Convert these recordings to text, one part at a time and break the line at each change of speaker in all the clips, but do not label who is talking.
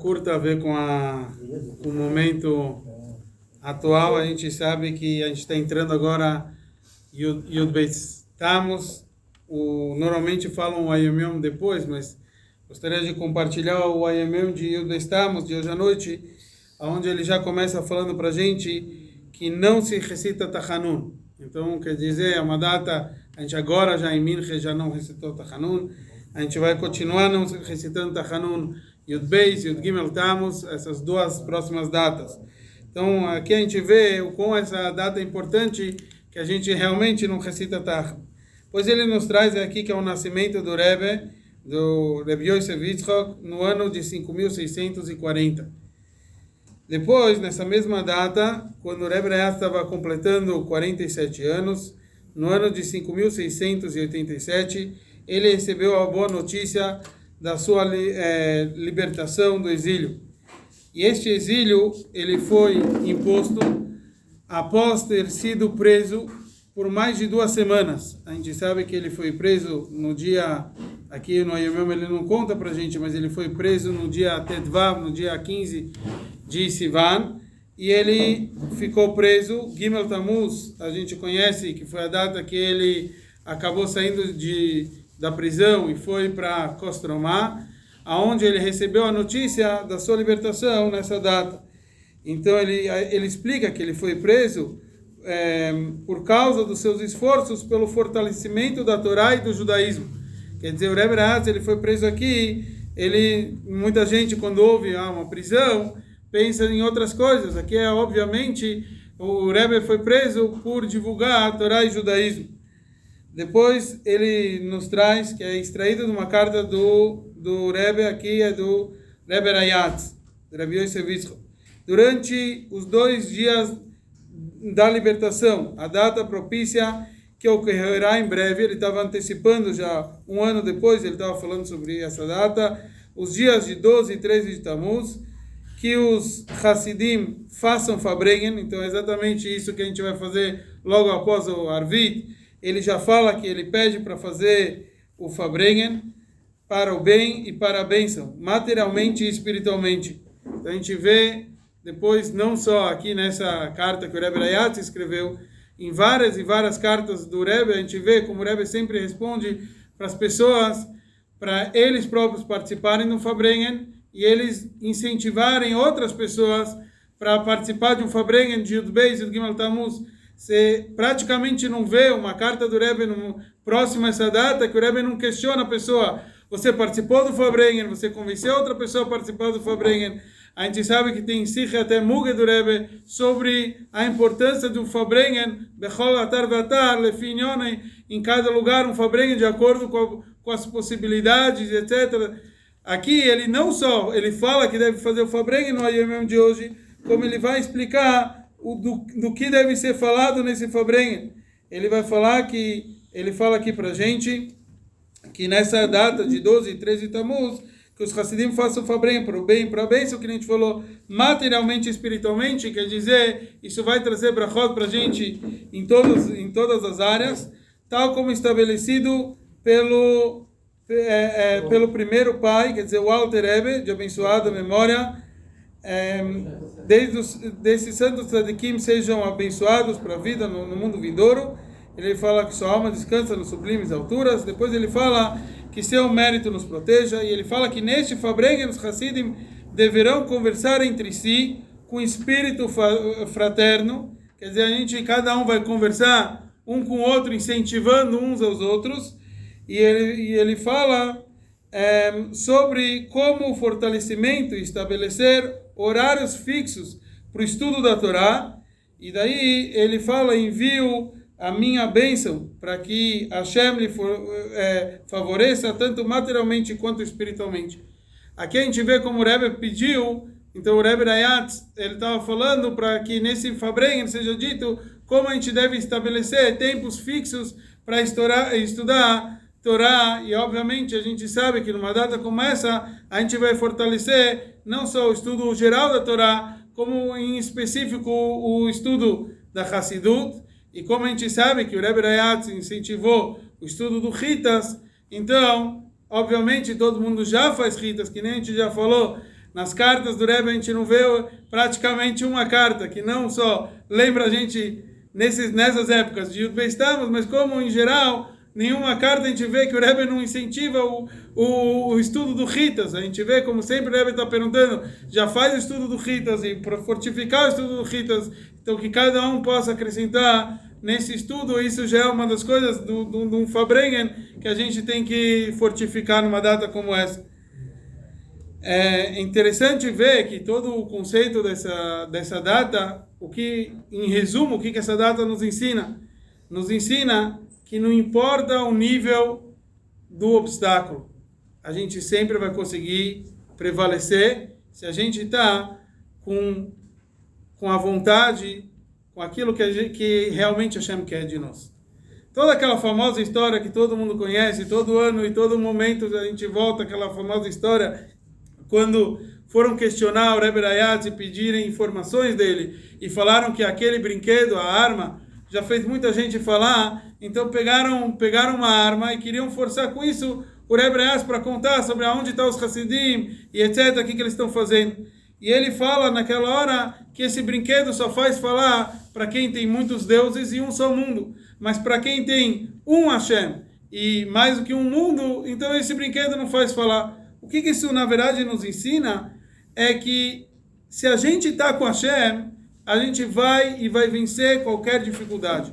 curta a ver com o momento atual. A gente sabe que a gente está entrando agora Yud Beis Tammuz. Normalmente falam o Ayom Yom depois, mas gostaria de compartilhar o Ayom Yom de Yud Beis Tammuz, de hoje à noite, onde ele já começa falando para a gente que não se recita Tachanun. Então, quer dizer, é uma data, a gente agora já em Minche já não recitou Tachanun, a gente vai continuar não recitando Tachanun Yud Beis, Yud Gimel Tammuz, essas duas próximas datas. Então, aqui a gente vê com essa data importante que a gente realmente não recita Tachanun. Pois ele nos traz aqui que é o nascimento do Rebbe Yosef Yitzchok, no ano de 5.640. Depois, nessa mesma data, quando o Rebbe Rayatz estava completando 47 anos, no ano de 5.687, ele recebeu a boa notícia da sua libertação do exílio. E este exílio, ele foi imposto após ter sido preso por mais de 2 semanas. A gente sabe que ele foi preso no dia, aqui no Ayom Yom ele não conta pra gente, mas ele foi preso no dia Tetvav, no dia 15 de Sivan, e ele ficou preso. Gimel Tammuz, a gente conhece que foi a data que ele acabou saindo da prisão e foi para Kostromá, aonde ele recebeu a notícia da sua libertação nessa data. Então ele explica que ele foi preso por causa dos seus esforços pelo fortalecimento da Torá e do judaísmo. Quer dizer, o Rebbe Rayatz, ele foi preso aqui, muita gente quando ouve uma prisão, pensa em outras coisas. Aqui obviamente, o Rebbe foi preso por divulgar a Torá e o judaísmo. Depois ele nos traz, que é extraído de uma carta do Rebbe, aqui é do Rebbe Rayatz, Rabbi Yosef Yitzchok. Durante os 2 dias da libertação, a data propícia que ocorrerá em breve, ele estava antecipando já 1 ano depois, ele estava falando sobre essa data, os dias de 12 e 13 de Tammuz, que os Hasidim façam Farbrengen. Então é exatamente isso que a gente vai fazer logo após o Arvit. Ele já fala que ele pede para fazer o Farbrengen para o bem e para a bênção, materialmente e espiritualmente. Então a gente vê depois, não só aqui nessa carta que o Rebbe Rayatz escreveu, em várias e várias cartas do Rebbe, a gente vê como o Rebbe sempre responde para as pessoas, para eles próprios participarem do Farbrengen e eles incentivarem outras pessoas para participar de um Farbrengen de Yud Beis, Yud Gimel Tammuz. Você praticamente não vê uma carta do Rebbe próxima a essa data que o Rebbe não questiona a pessoa. Você participou do Farbrengen, você convenceu outra pessoa a participar do Farbrengen. A gente sabe que tem Sikha até Muge do Rebbe sobre a importância do Farbrengen, Bechol Atar Vatar, Lefinyonen, em cada lugar um Farbrengen de acordo com as possibilidades, etc. Aqui ele não só ele fala que deve fazer o Farbrengen no Ayom Yom de hoje, como ele vai explicar do que deve ser falado nesse Farbrengen. Ele vai falar ele fala aqui pra gente que nessa data de 12 e 13 de Tammuz, que os Hasidim façam o Farbrengen para o bem e para a bênção, que a gente falou, materialmente e espiritualmente, quer dizer, isso vai trazer brachot para a gente em todas as áreas, tal como estabelecido pelo primeiro pai, quer dizer, o Alter Rebbe, de abençoada memória, desses santos tzadikim sejam abençoados para a vida no mundo vindouro. Ele fala que sua alma descansa nas sublimes alturas. Depois ele fala que seu mérito nos proteja. E ele fala que neste Farbrengen os Hasidim deverão conversar entre si com espírito fraterno. Quer dizer, cada um vai conversar um com o outro, incentivando uns aos outros. E ele fala sobre como o fortalecimento e estabelecer horários fixos para o estudo da Torá. E daí ele fala, envio a minha bênção para que Hashem lhe favoreça tanto materialmente quanto espiritualmente. Aqui a gente vê como o Rebbe pediu. Então o Rebbe Rayatz, ele estava falando para que nesse Farbrengen seja dito como a gente deve estabelecer tempos fixos para estudar Torá. E obviamente a gente sabe que numa data como essa a gente vai fortalecer não só o estudo geral da Torá, como em específico o estudo da Hassidut. E como a gente sabe que o Rebbe Rayatz incentivou o estudo do Ritas, então, obviamente, todo mundo já faz Ritas, que nem a gente já falou Nas cartas do Rebbe a gente não vê praticamente uma carta, que não só lembra a gente nessas épocas de Yud Beis Tammuz, mas como em geral, nenhuma carta a gente vê que o Rebbe não incentiva o estudo do Ritas. A gente vê, como sempre, o Rebbe está perguntando, já faz o estudo do Ritas, e para fortificar o estudo do Ritas, então que cada um possa acrescentar nesse estudo, isso já é uma das coisas do Farbrengen que a gente tem que fortificar numa data como essa. É interessante ver que todo o conceito dessa data, em resumo, o que essa data nos ensina? Nos ensina que não importa o nível do obstáculo, a gente sempre vai conseguir prevalecer se a gente está com a vontade, com aquilo que realmente Hashem quer de nós. Toda aquela famosa história que todo mundo conhece, todo ano e todo momento a gente volta àquela famosa história, quando foram questionar o Rebbe Rayatz e pedirem informações dele, e falaram que aquele brinquedo, a arma, já fez muita gente falar, então pegaram uma arma e queriam forçar com isso o Rebbe Rayatz para contar sobre aonde estão os Hassidim e etc, o que eles estão fazendo. E ele fala naquela hora que esse brinquedo só faz falar para quem tem muitos deuses e um só mundo. Mas para quem tem um Hashem e mais do que um mundo, então esse brinquedo não faz falar. O que isso na verdade nos ensina é que se a gente está com Hashem, a gente vai vencer qualquer dificuldade.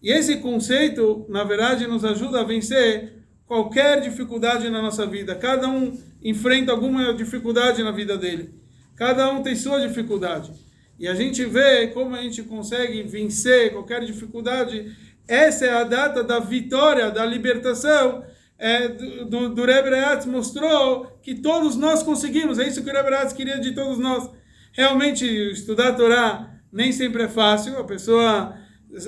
E esse conceito, na verdade, nos ajuda a vencer qualquer dificuldade na nossa vida. Cada um enfrenta alguma dificuldade na vida dele. Cada um tem sua dificuldade. E a gente vê como a gente consegue vencer qualquer dificuldade. Essa é a data da vitória, da libertação. Do Rebbe Rayatz mostrou que todos nós conseguimos. É isso que o Rebbe Rayatz queria de todos nós. Realmente, estudar a Torá nem sempre é fácil.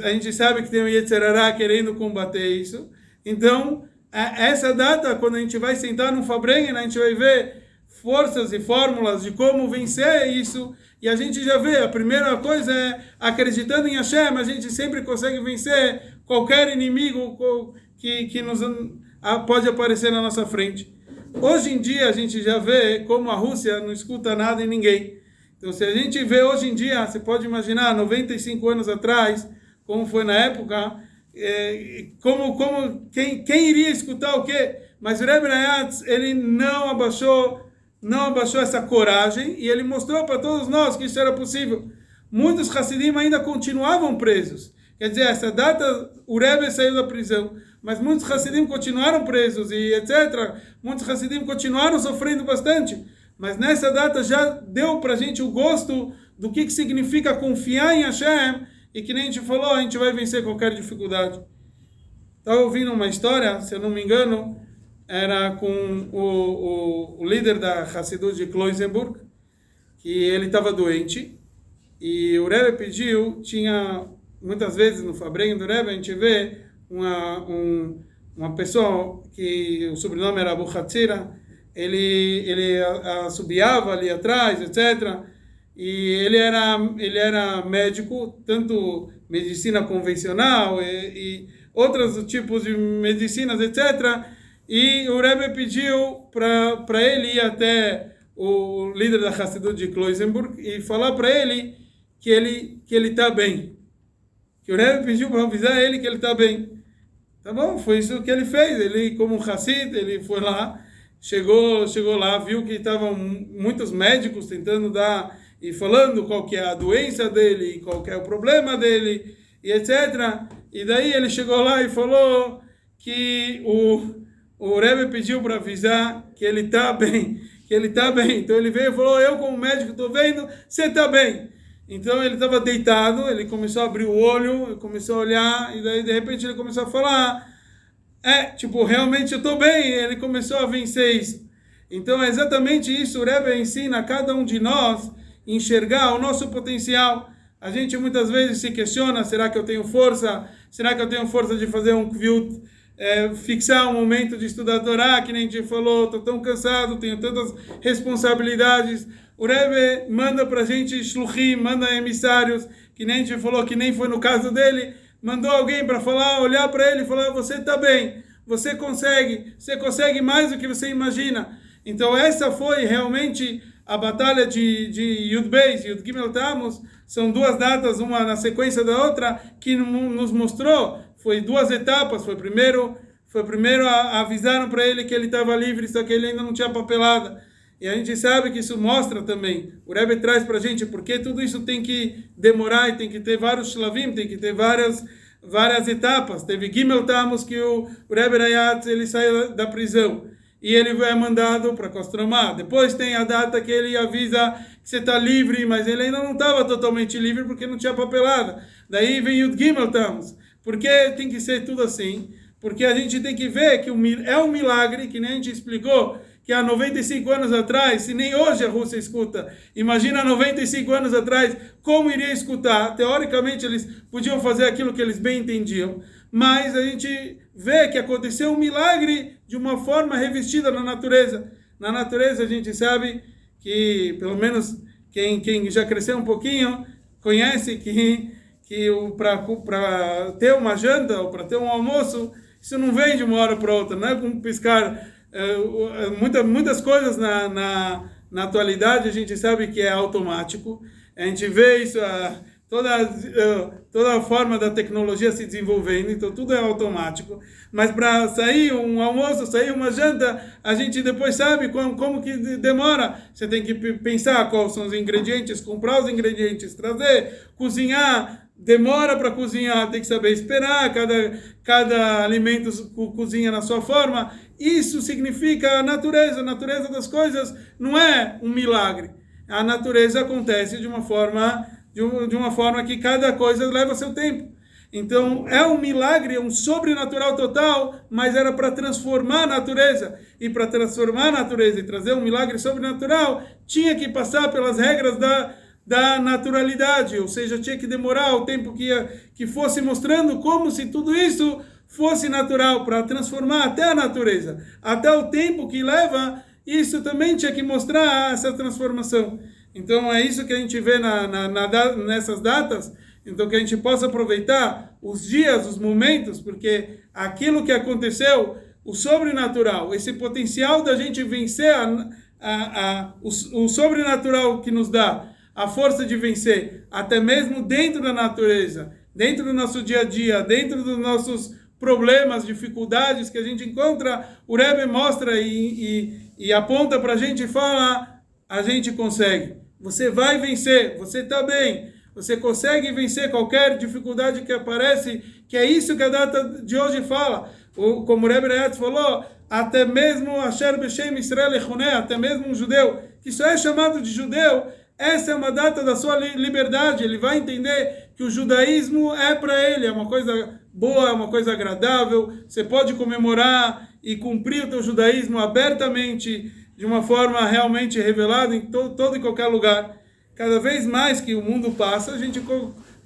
A gente sabe que tem o Yetzer Hara querendo combater isso. Então, essa data, quando a gente vai sentar no Farbrengen, a gente vai ver forças e fórmulas de como vencer isso, e a gente já vê, a primeira coisa é, acreditando em Hashem, a gente sempre consegue vencer qualquer inimigo que nos pode aparecer na nossa frente. Hoje em dia, a gente já vê como a Rússia não escuta nada em ninguém. Então, se a gente vê hoje em dia, você pode imaginar, 95 anos atrás, como foi na época, quem iria escutar o quê? Mas o Rebbe Rayatz, ele não abaixou essa coragem, e ele mostrou para todos nós que isso era possível. Muitos Hassidim ainda continuavam presos. Quer dizer, essa data, o Rebbe saiu da prisão, mas muitos Hassidim continuaram presos, e etc. Muitos Hassidim continuaram sofrendo bastante. Mas nessa data já deu para a gente o gosto do que significa confiar em Hashem, e que nem a gente falou, a gente vai vencer qualquer dificuldade. Estava ouvindo uma história, se eu não me engano, era com o líder da Hassidut de Kloisenburg, que ele estava doente, e o Rebbe pediu, tinha muitas vezes no Farbrengen do Rebbe, a gente vê uma pessoa que o sobrenome era Abu Hatzira, ele assobiava ali atrás, etc., e ele era médico, tanto medicina convencional e outros tipos de medicinas, etc., e o Rebbe pediu para ele ir até o líder da Hassidut de Kloisenburg e falar para ele que ele está bem. Que o Rebbe pediu para avisar ele que ele está bem. Tá bom, foi isso que ele fez. Ele, como um Hassid, ele foi lá, chegou lá, viu que estavam muitos médicos tentando dar e falando qual que é a doença dele, qual que é o problema dele, e etc. E daí ele chegou lá e falou que o Rebbe pediu para avisar que ele está bem, Então ele veio e falou, eu como médico estou vendo, você está bem. Então ele estava deitado, ele começou a abrir o olho, começou a olhar, e daí de repente ele começou a falar, realmente eu estou bem, ele começou a vencer isso. Então é exatamente isso, o Rebbe ensina a cada um de nós enxergar o nosso potencial. A gente muitas vezes se questiona, será que eu tenho força? Será que eu tenho força de fazer um kviut? Fixar um momento de estudar a Torá, que nem a gente falou, estou tão cansado, tenho tantas responsabilidades. O Rebbe manda para a gente shluchim, manda emissários, que nem a gente falou, que nem foi no caso dele, mandou alguém para falar, olhar para ele e falar, você está bem, você consegue mais do que você imagina. Então essa foi realmente a batalha de Yud Beis e Yud Gimel Tammuz são duas datas, uma na sequência da outra, que nos mostrou, foi duas etapas. Foi primeiro avisaram para ele que ele estava livre, só que ele ainda não tinha papelada. E a gente sabe que isso mostra também, o Rebbe traz para a gente, porque tudo isso tem que demorar e tem que ter vários shlavim, tem que ter várias etapas. Teve Gimel Tammuz, que o Rebbe Rayatz, ele saiu da prisão e ele é mandado para Kostromá. Depois tem a data que ele avisa que você está livre, mas ele ainda não estava totalmente livre porque não tinha papelada. Daí vem Yud Gimel Tammuz. Por que tem que ser tudo assim? Porque a gente tem que ver que é um milagre, que nem a gente explicou, que há 95 anos atrás, se nem hoje a Rússia escuta, imagina 95 anos atrás, como iria escutar? Teoricamente eles podiam fazer aquilo que eles bem entendiam, mas a gente vê que aconteceu um milagre de uma forma revestida na natureza. Na natureza a gente sabe que, pelo menos quem já cresceu um pouquinho, conhece que para ter uma janta ou para ter um almoço, isso não vem de uma hora para outra, não é como piscar. Muitas coisas na atualidade a gente sabe que é automático. A gente vê isso, toda a forma da tecnologia se desenvolvendo, então tudo é automático. Mas para sair um almoço, sair uma janta, a gente depois sabe como que demora. Você tem que pensar quais são os ingredientes, comprar os ingredientes, trazer, cozinhar. Demora para cozinhar, tem que saber esperar, cada alimento cozinha na sua forma. Isso significa a natureza das coisas não é um milagre. A natureza acontece de uma forma que cada coisa leva seu tempo. Então é um milagre, é um sobrenatural total, mas era para transformar a natureza. E para transformar a natureza e trazer um milagre sobrenatural, tinha que passar pelas regras da naturalidade, ou seja, tinha que demorar o tempo que fosse mostrando como se tudo isso fosse natural, para transformar até a natureza, até o tempo que leva, isso também tinha que mostrar essa transformação. Então é isso que a gente vê nessas datas, então que a gente possa aproveitar os dias, os momentos, porque aquilo que aconteceu, o sobrenatural, esse potencial da gente vencer o sobrenatural que nos dá a força de vencer, até mesmo dentro da natureza, dentro do nosso dia a dia, dentro dos nossos problemas, dificuldades que a gente encontra, o Rebbe mostra e aponta para a gente e fala, a gente consegue. Você vai vencer, você está bem, você consegue vencer qualquer dificuldade que aparece, que é isso que a data de hoje fala. Como o Rebbe Rayatz falou, até mesmo Asher Beshem Israel Echoneh, até mesmo um judeu, que só é chamado de judeu, essa é uma data da sua liberdade. Ele vai entender que o judaísmo é para ele, é uma coisa boa, é uma coisa agradável. Você pode comemorar e cumprir o teu judaísmo abertamente, de uma forma realmente revelada em todo e qualquer lugar. Cada vez mais que o mundo passa, a gente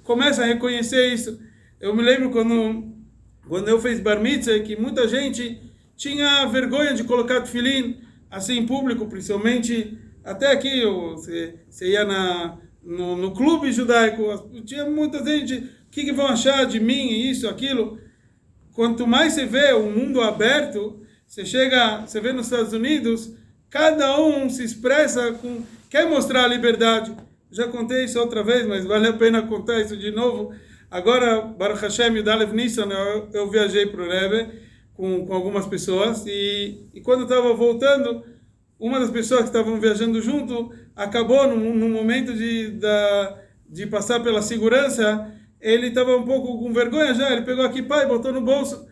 começa a reconhecer isso. Eu me lembro quando eu fiz bar mitzvah, que muita gente tinha vergonha de colocar tefilin assim em público, principalmente. Até aqui, você ia no clube judaico, tinha muita gente, o que vão achar de mim, isso, aquilo. Quanto mais você vê o mundo aberto, você vê nos Estados Unidos, cada um se expressa, quer mostrar a liberdade. Já contei isso outra vez, mas vale a pena contar isso de novo. Agora, Baruch Hashem, Yudalev Nissan, eu viajei para o Rebbe com algumas pessoas, e quando eu estava voltando, uma das pessoas que estavam viajando junto acabou no momento de passar pela segurança, ele estava um pouco com vergonha já, ele pegou a kippah e botou no bolso.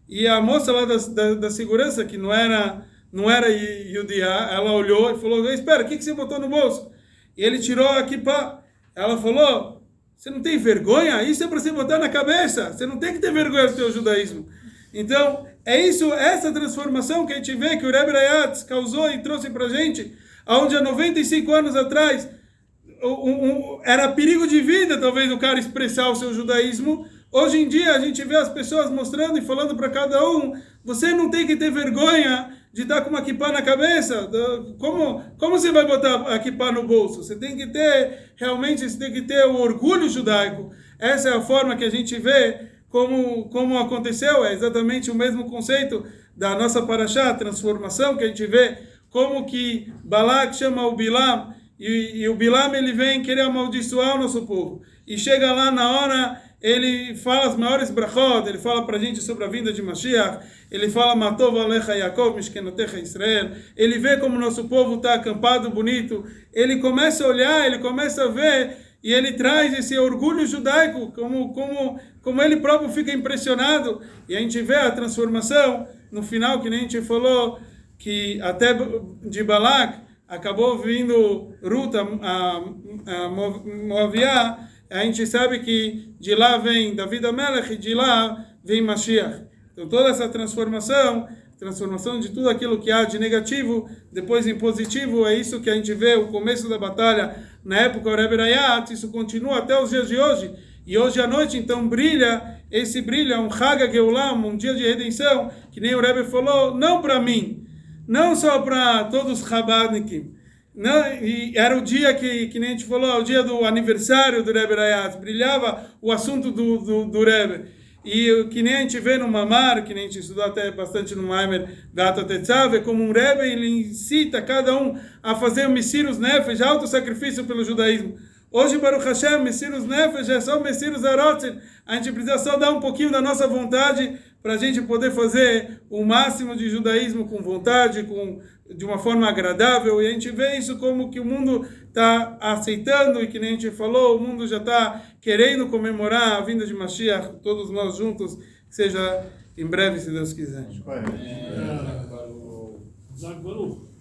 E a moça lá da segurança, que não era Yudiá, ela olhou e falou, espera, o que você botou no bolso? E ele tirou a kippah. Ela falou, você não tem vergonha? Isso é para você botar na cabeça, você não tem que ter vergonha do teu judaísmo. Então, é isso, essa transformação que a gente vê que o Rebbe Rayatz causou e trouxe para a gente, onde há 95 anos atrás era perigo de vida, talvez, o cara expressar o seu judaísmo. Hoje em dia, a gente vê as pessoas mostrando e falando para cada um, você não tem que ter vergonha de estar com uma kippah na cabeça. Como você vai botar a kippah no bolso? Você tem que ter, realmente, você tem que ter o orgulho judaico. Essa é a forma que a gente vê como aconteceu, é exatamente o mesmo conceito da nossa parashá, a transformação que a gente vê, como que Balak chama o Bilam, e o Bilam ele vem querer amaldiçoar o nosso povo. E chega lá na hora, ele fala as maiores brachot, ele fala para a gente sobre a vinda de Mashiach, ele fala Matov Alecha Yaakov, Mishkenotecha Israel, ele vê como o nosso povo está acampado, bonito, ele começa a olhar, ele começa a ver, e ele traz esse orgulho judaico, como ele próprio fica impressionado, e a gente vê a transformação, no final, que nem a gente falou, que até de Balak, acabou vindo Ruta, a Moaviá, a gente sabe que de lá vem David Amelech e de lá vem Mashiach. Então toda essa transformação de tudo aquilo que há de negativo, depois em positivo, é isso que a gente vê, o começo da batalha, na época do Rebbe Rayat, isso continua até os dias de hoje. E hoje à noite, então, brilha um Chag Geulam, um dia de redenção, que nem o Rebbe falou, não para mim, não só para todos os Chabadnikim. Não, e era o dia que nem a gente falou, o dia do aniversário do Rebbe Rayat, brilhava o assunto do Rebbe. E que nem a gente vê no Mamar, que nem a gente estudou até bastante no Maimer Gata Tetzav, como um Rebbe, ele incita cada um a fazer o Messirus Nefesh, auto-sacrifício pelo judaísmo. Hoje, Baruch Hashem, Messirus Nefesh é só Messirus Arotzen. A gente precisa só dar um pouquinho da nossa vontade para a gente poder fazer o máximo de judaísmo com vontade, de uma forma agradável. E a gente vê isso como que o mundo está aceitando, e que nem a gente falou, o mundo já está querendo comemorar a vinda de Mashiach, todos nós juntos, que seja em breve, se Deus quiser.
Zag Baruch.